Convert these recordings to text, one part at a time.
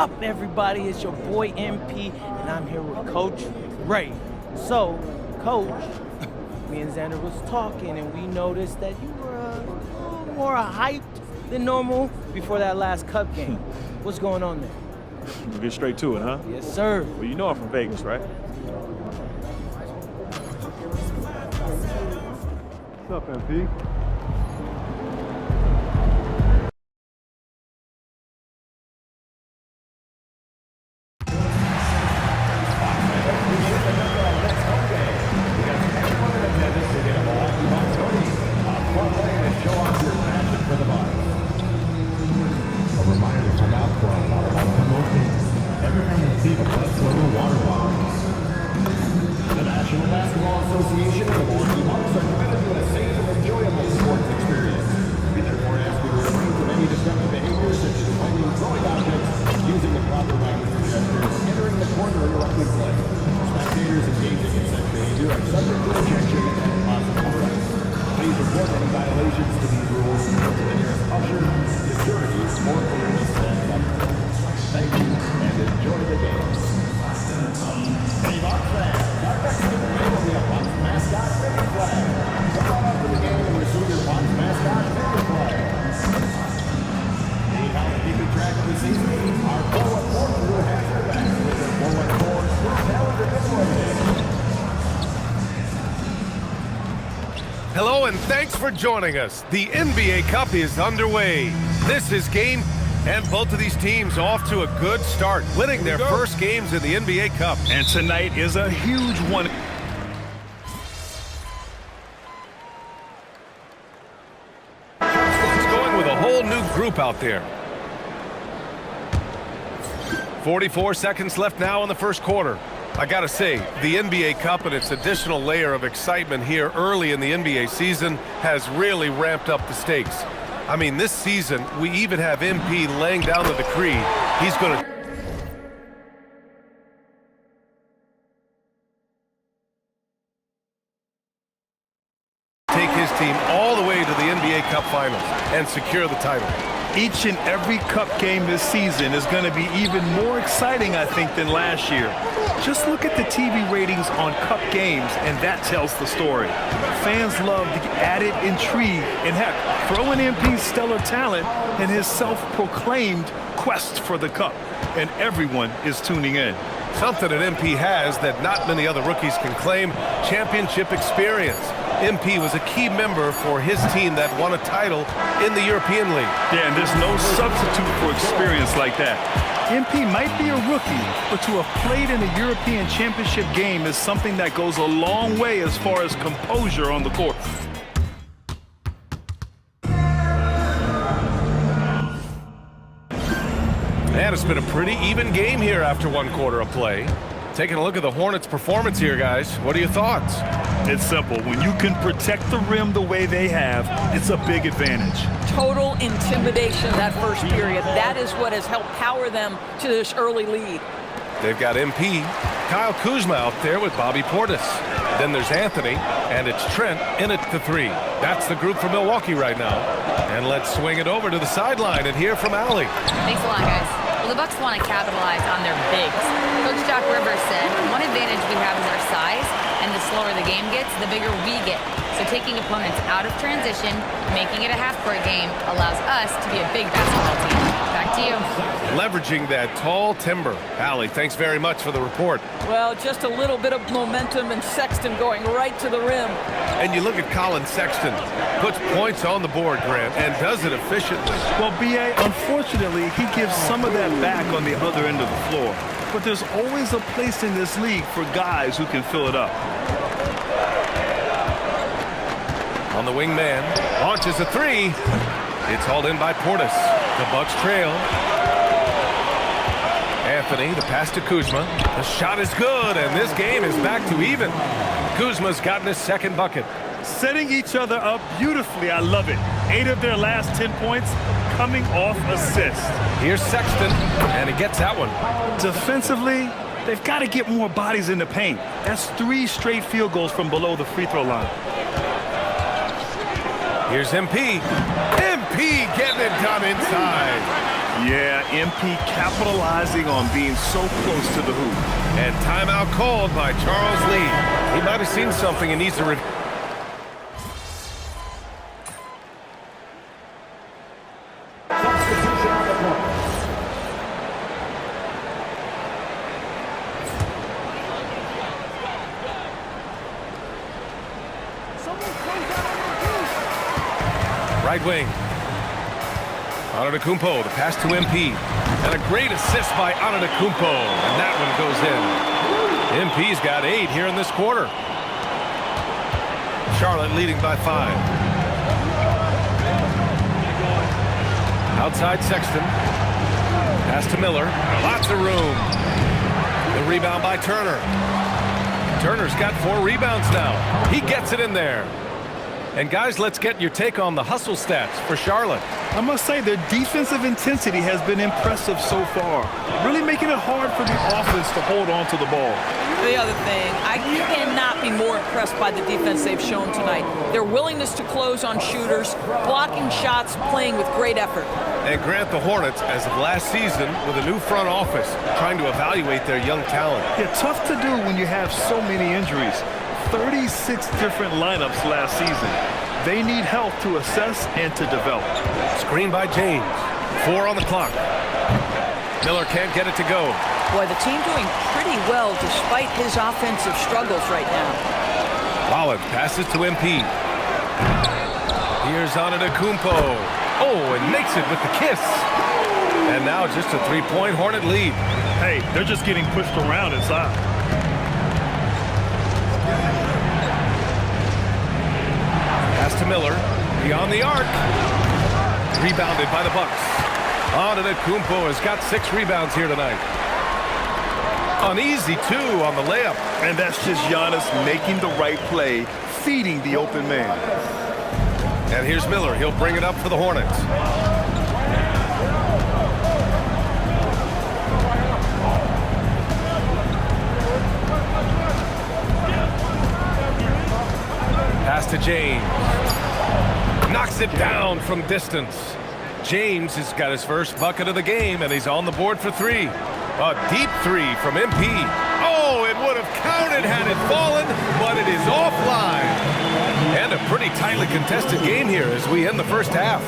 Up, everybody, it's your boy MP, and I'm here with Coach Ray. So, Coach, me and Xander was talking, and we noticed that you were a little more hyped than normal before that last Cup game. What's going on there? We'll get straight to it, huh? Yes, sir. Well, you know I'm from Vegas, right? What's up, MP? Hello and thanks for joining us. The NBA Cup is underway. This is game, and both of these teams off to a good start, winning their first games in the NBA Cup. And tonight is a huge one. It's going with a whole new group out there. 44 seconds left now in the first quarter. I gotta say, the NBA Cup and its additional layer of excitement here early in the NBA season has really ramped up the stakes. I mean, this season, we even have MP laying down the decree. He's gonna take his team all the way to the NBA Cup Finals and secure the title. Each and every Cup game this season is going to be even more exciting, I think, than last year. Just look at the TV ratings on Cup games, and that tells the story. Fans love the added intrigue, and heck, throw in MP's stellar talent and his self-proclaimed quest for the Cup, and everyone is tuning in. Something that MP has that not many other rookies can claim: championship experience. MP was a key member for his team that won a title in the European League. Yeah, and there's no substitute for experience like that. MP might be a rookie, but to have played in a European championship game is something that goes a long way as far as composure on the court. And it's been a pretty even game here after one quarter of play. Taking a look at the Hornets' performance here, guys. What are your thoughts? It's simple. When you can protect the rim the way they have, it's a big advantage. Total intimidation that first period. That is what has helped power them to this early lead. They've got MP, Kyle Kuzma out there with Bobby Portis. Then there's Anthony, and it's Trent in at the three. That's the group for Milwaukee right now. And let's swing it over to the sideline and hear from Allie. Thanks a lot, guys. Well, the Bucks want to capitalize on their bigs. Coach Doc Rivers said, one advantage we have is our size, and the slower the game gets, the bigger we get. So taking opponents out of transition, making it a half-court game, allows us to be a big basketball team. Back to you. Leveraging that tall timber. Allie, thanks very much for the report. Well, just a little bit of momentum and Sexton going right to the rim. And you look at Colin Sexton, puts points on the board, Grant, and does it efficiently. Well, B.A., unfortunately, he gives some of that back on the other end of the floor. But there's always a place in this league for guys who can fill it up. On the wing man, launches a three. It's hauled in by Portis. The Bucks trail. Anthony, the pass to Kuzma. The shot is good, and this game is back to even. Kuzma's gotten his second bucket. Setting each other up beautifully. I love it. 8 of their last 10 points coming off assists. Here's Sexton, and he gets that one. Defensively, they've got to get more bodies in the paint. That's 3 straight field goals from below the free throw line. Here's MP. MP getting it done inside. Yeah, MP capitalizing on being so close to the hoop. And timeout called by Charles Lee. He might have seen something and needs to review. Right wing. Antetokounmpo, the pass to MP. And a great assist by Antetokounmpo. And that one goes in. MP's got 8 here in this quarter. Charlotte leading by 5. Outside Sexton. Pass to Miller. Lots of room. The rebound by Turner. Turner's got 4 rebounds now. He gets it in there. And guys, let's get your take on the hustle stats for Charlotte. I must say their defensive intensity has been impressive so far, really making it hard for the offense to hold on to the ball. The other thing, I cannot be more impressed by the defense they've shown tonight. Their willingness to close on shooters, blocking shots, playing with great effort. And grant the Hornets, as of last season, with a new front office, trying to evaluate their young talent. Yeah, tough to do when you have so many injuries. 36 different lineups last season. They need help to assess and to develop. Screen by James. 4 on the clock. Miller can't get it to go. Boy, the team doing pretty well despite his offensive struggles right now. Collins passes to MP. Here's Antetokounmpo. Oh, and makes it with the kiss. And now just a 3-point Hornet lead. Hey, they're just getting pushed around inside. Pass to Miller. Beyond the arc. Rebounded by the Bucks. Antetokounmpo has got 6 rebounds here tonight. An easy 2 on the layup. And that's just Giannis making the right play, feeding the open man. And here's Miller. He'll bring it up for the Hornets. Pass to James. Knocks it down from distance. James has got his first bucket of the game, and he's on the board for 3. A deep 3 from MP. Oh, it would have counted had it fallen, but it is offline. And a pretty tightly contested game here as we end the first half.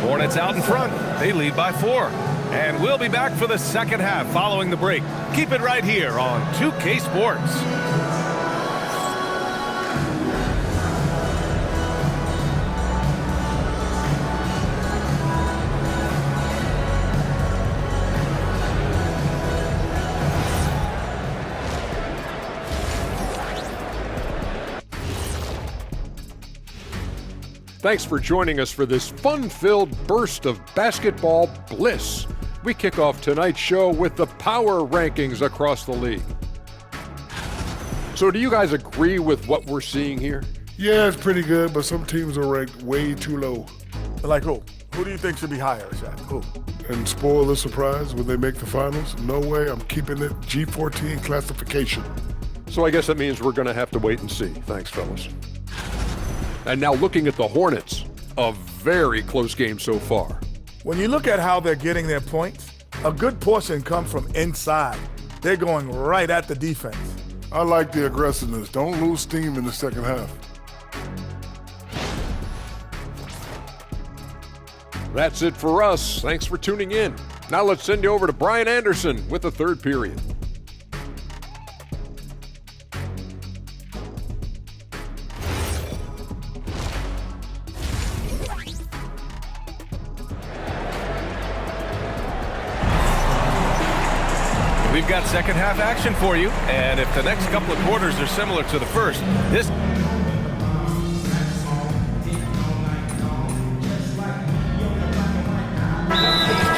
Hornets out in front. They lead by 4. And we'll be back for the second half following the break. Keep it right here on 2K Sports. Thanks for joining us for this fun-filled burst of basketball bliss. We kick off tonight's show with the power rankings across the league. So do you guys agree with what we're seeing here? Yeah, it's pretty good, but some teams are ranked way too low. Like who? Who do you think should be higher, Shaq? Who? And spoil the surprise when they make the finals? No way, I'm keeping it G14 classification. So I guess that means we're going to have to wait and see. Thanks, fellas. And now looking at the Hornets, a very close game so far. When you look at how they're getting their points, a good portion comes from inside. They're going right at the defense. I like the aggressiveness. Don't lose steam in the second half. That's it for us. Thanks for tuning in. Now let's send you over to Brian Anderson with the third period. We've got second half action for you, and if the next couple of quarters are similar to the first, this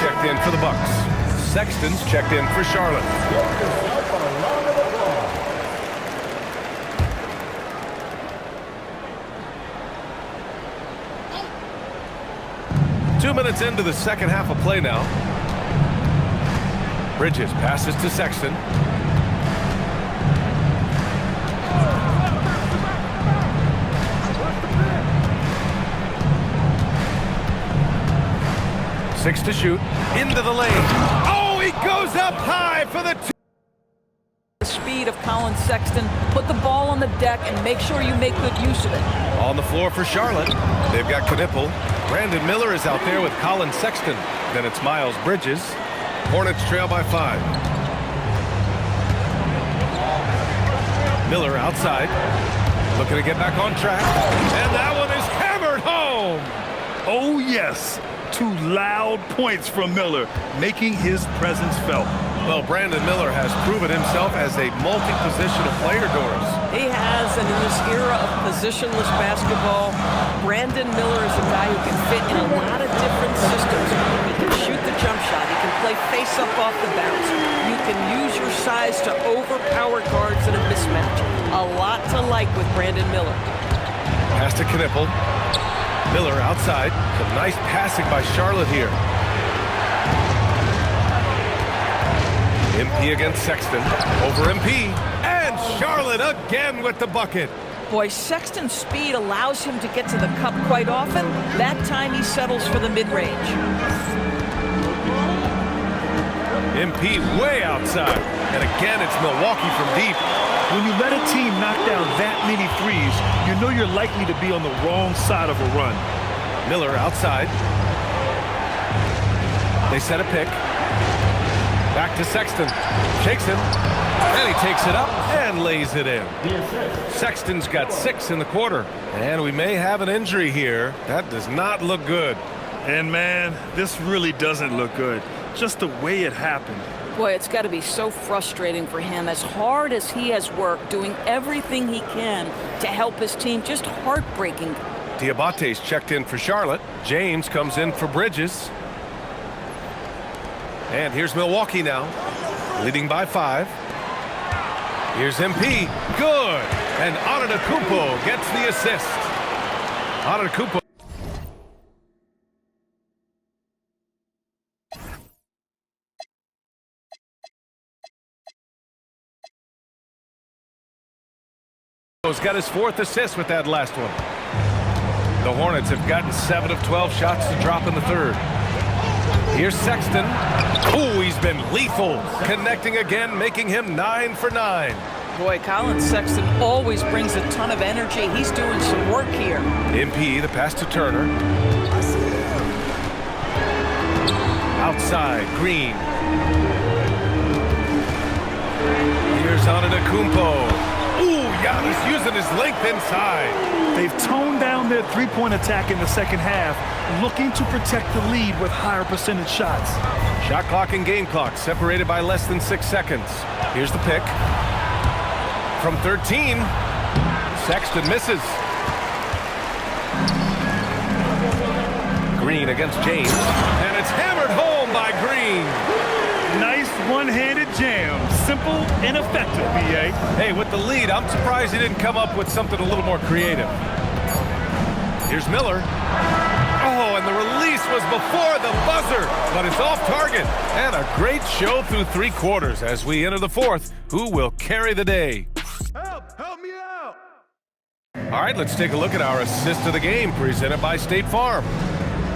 checked in for the Bucks. Sexton's checked in for Charlotte. Two minutes into the second half of play now. Bridges passes to Sexton. 6 to shoot. Into the lane. Oh, he goes up high for the two. The speed of Colin Sexton. Put the ball on the deck and make sure you make good use of it. On the floor for Charlotte. They've got Knipple. Brandon Miller is out there with Colin Sexton. Then it's Miles Bridges. Hornets trail by 5. Miller outside. Looking to get back on track. And that one is hammered home. Oh, yes. 2 loud points from Miller, making his presence felt. Well, Brandon Miller has proven himself as a multi-positional player, Doris. He has, and in this era of positionless basketball, Brandon Miller is a guy who can fit in a lot of different systems. He can shoot the jump shot. He can play face-up off the bounce. You can use your size to overpower guards in a mismatch. A lot to like with Brandon Miller. Pass to Knipple. Miller outside. Some nice passing by Charlotte here. MP against Sexton. Over MP. And Charlotte again with the bucket. Boy, Sexton's speed allows him to get to the cup quite often. That time he settles for the mid-range. MP way outside. And again, it's Milwaukee from deep. When you let a team knock down that many threes, you know you're likely to be on the wrong side of a run. Miller outside. They set a pick. Back to Sexton. Shakes him. And he takes it up and lays it in. Sexton's got 6 in the quarter. And we may have an injury here. That does not look good. And man, this really doesn't look good. Just the way it happened. Boy, it's got to be so frustrating for him. As hard as he has worked, doing everything he can to help his team, just heartbreaking. Diabate's checked in for Charlotte. James comes in for Bridges. And here's Milwaukee now, leading by 5. Here's MP. Good. And Antetokounmpo gets the assist. Antetokounmpo. Has got his 4th assist with that last one. The Hornets have gotten 7 of 12 shots to drop in the 3rd. Here's Sexton. Oh, he's been lethal. Connecting again, making him 9 for 9. Boy, Colin Sexton always brings a ton of energy. He's doing some work here. MP, the pass to Turner. Outside, Green. Here's Antetokounmpo. Ooh, Giannis using his length inside. They've toned down their three-point attack in the second half, looking to protect the lead with higher percentage shots. Shot clock and game clock separated by less than 6 seconds. Here's the pick. From 13, Sexton misses. Green against James, and it's hammered home by Green. Nice one-handed jam. Simple and effective, B.A. Hey, with the lead, I'm surprised he didn't come up with something a little more creative. Here's Miller. Oh, and the release was before the buzzer, but it's off target. And a great show through 3 quarters as we enter the 4th. Who will carry the day? Help me out! All right, let's take a look at our assist of the game presented by State Farm.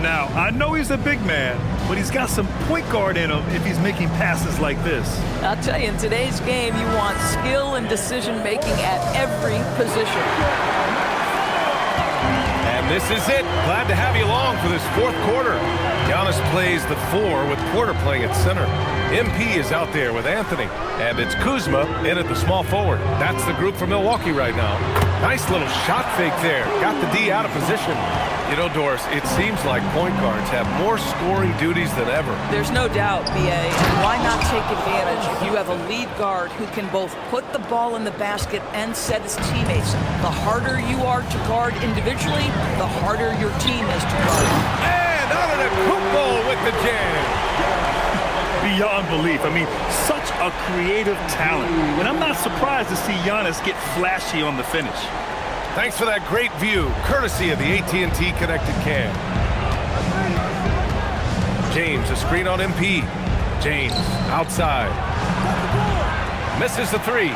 Now, I know he's a big man, but he's got some point guard in him if he's making passes like this. I'll tell you, in today's game, you want skill and decision-making at every position. And this is it. Glad to have you along for this 4th quarter. Giannis plays the 4 with Porter playing at center. MP is out there with Anthony. And it's Kuzma in at the small forward. That's the group for Milwaukee right now. Nice little shot fake there. Got the D out of position. You know, Doris, it seems like point guards have more scoring duties than ever. There's no doubt, B.A. Why not take advantage if you have a lead guard who can both put the ball in the basket and set his teammates? The harder you are to guard individually, the harder your team is to guard. And Antetokounmpo with the jam. Beyond belief. I mean, such a creative talent. And I'm not surprised to see Giannis get flashy on the finish. Thanks for that great view, courtesy of the AT&T Connected Cam. James, a screen on MP. James, outside. Misses the 3.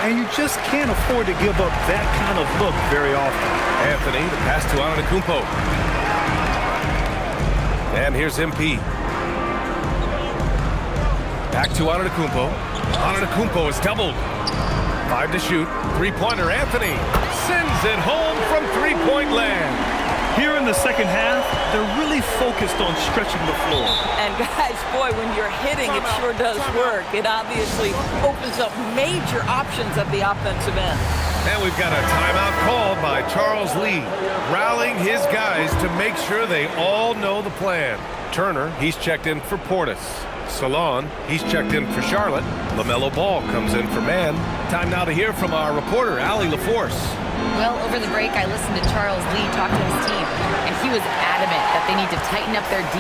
And you just can't afford to give up that kind of look very often. Anthony, the pass to Antetokounmpo. And here's MP. Back to Antetokounmpo. Antetokounmpo is doubled. 5 to shoot. Three-pointer, Anthony sends it home from three-point land. Here in the second half, they're really focused on stretching the floor. And guys, boy, when you're hitting, it sure does work. It obviously opens up major options at the offensive end. And we've got a timeout called by Charles Lee, rallying his guys to make sure they all know the plan. Turner, he's checked in for Portis. Salon, he's checked in for Charlotte. LaMelo Ball comes in for Man. Time now to hear from our reporter, Allie LaForce. Well, over the break, I listened to Charles Lee talk to his team, and he was adamant that they need to tighten up their D.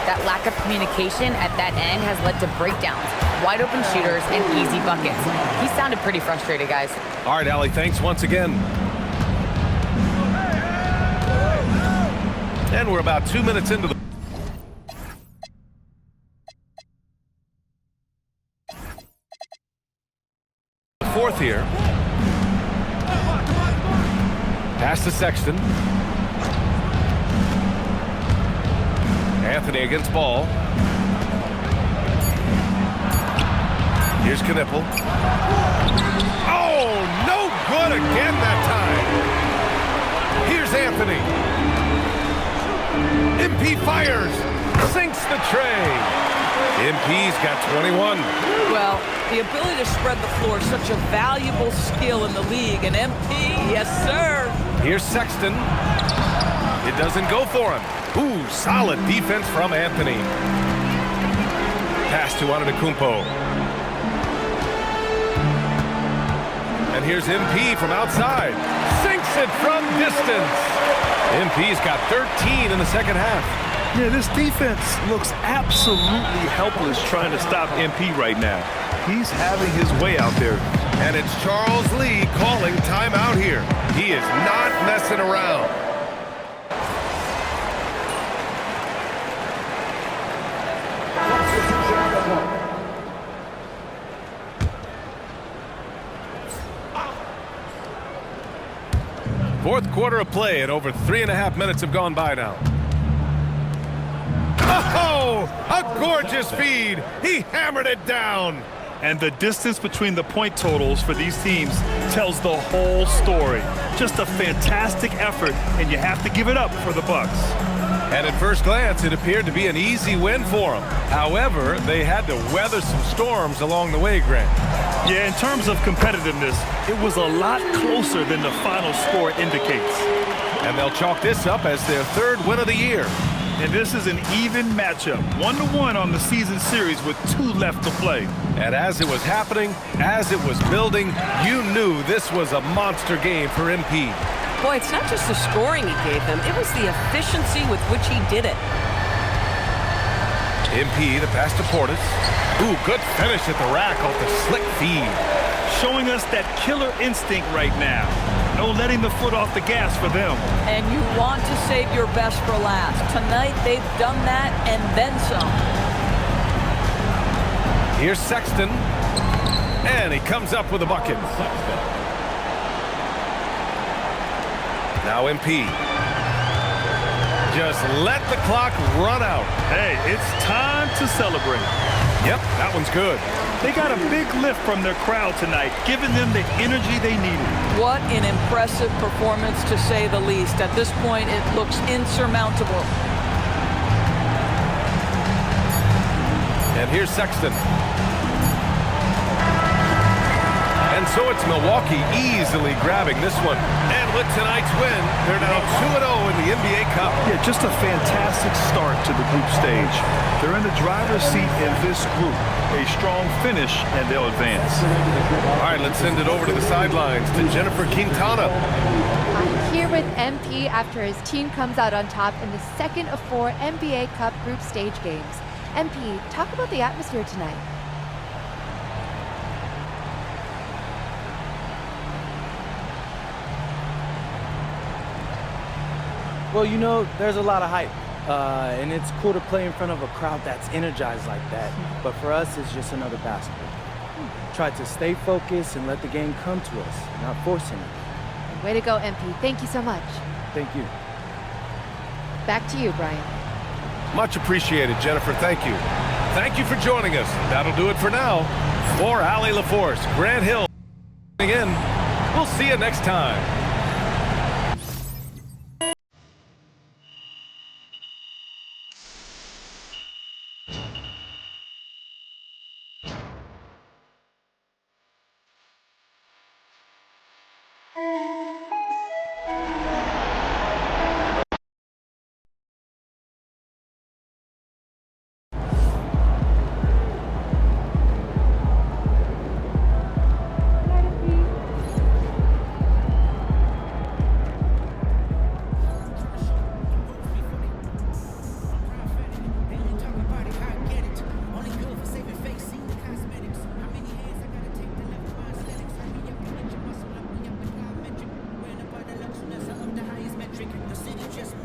That lack of communication at that end has led to breakdowns, wide open shooters, and easy buckets. He sounded pretty frustrated, guys. All right, Allie, thanks once again. And we're about 2 minutes into the fourth here. Pass to Sexton. Anthony against Ball. Here's Knipple. Oh, no good again that time. Here's Anthony. MP fires. Sinks the tray. MP's got 21. Well, the ability to spread the floor is such a valuable skill in the league. And MP, yes, sir. Here's Sexton. It doesn't go for him. Ooh, solid defense from Anthony. Pass to Antetokounmpo. And here's MP from outside. Sinks it from distance. MP's got 13 in the second half. Yeah, this defense looks absolutely helpless trying to stop MP right now. He's having his way out there. And it's Charles Lee calling timeout here. He is not messing around. Fourth quarter of play, and over 3.5 minutes have gone by now. Oh, a gorgeous feed. He hammered it down. And the distance between the point totals for these teams tells the whole story. Just a fantastic effort, and you have to give it up for the Bucks. And at first glance, it appeared to be an easy win for them. However, they had to weather some storms along the way, Grant. Yeah, in terms of competitiveness, it was a lot closer than the final score indicates. And they'll chalk this up as their third win of the year. And this is an even matchup, 1-1 on the season series with 2 left to play. And as it was happening, as it was building, you knew this was a monster game for MP. Boy, it's not just the scoring he gave them, it was the efficiency with which he did it. MP, the pass to Portis. Ooh, good finish at the rack off the slick feed. Showing us that killer instinct right now. No letting the foot off the gas for them. And you want to save your best for last. Tonight, they've done that and then some. Here's Sexton. And he comes up with a bucket. Now MP. Just let the clock run out. Hey, it's time to celebrate. Yep, that one's good. They got a big lift from their crowd tonight, giving them the energy they needed. What an impressive performance, to say the least. At this point, it looks insurmountable. And here's Sexton. And so it's Milwaukee easily grabbing this one. And with tonight's win, they're now 2-0 in the NBA Cup. Yeah, just a fantastic start to the group stage. They're in the driver's seat in this group. A strong finish, and they'll advance. All right, let's send it over to the sidelines to Jennifer Quintana. I'm here with MP after his team comes out on top in the second of 4 NBA Cup group stage games. MP, talk about the atmosphere tonight. Well, you know, there's a lot of hype, and it's cool to play in front of a crowd that's energized like that. But for us, it's just another basketball. Try to stay focused and let the game come to us, not forcing it. Way to go, MP. Thank you so much. Thank you. Back to you, Brian. Much appreciated, Jennifer. Thank you. Thank you for joining us. That'll do it for now. For Allie LaForce, Grant Hill in. We'll see you next time.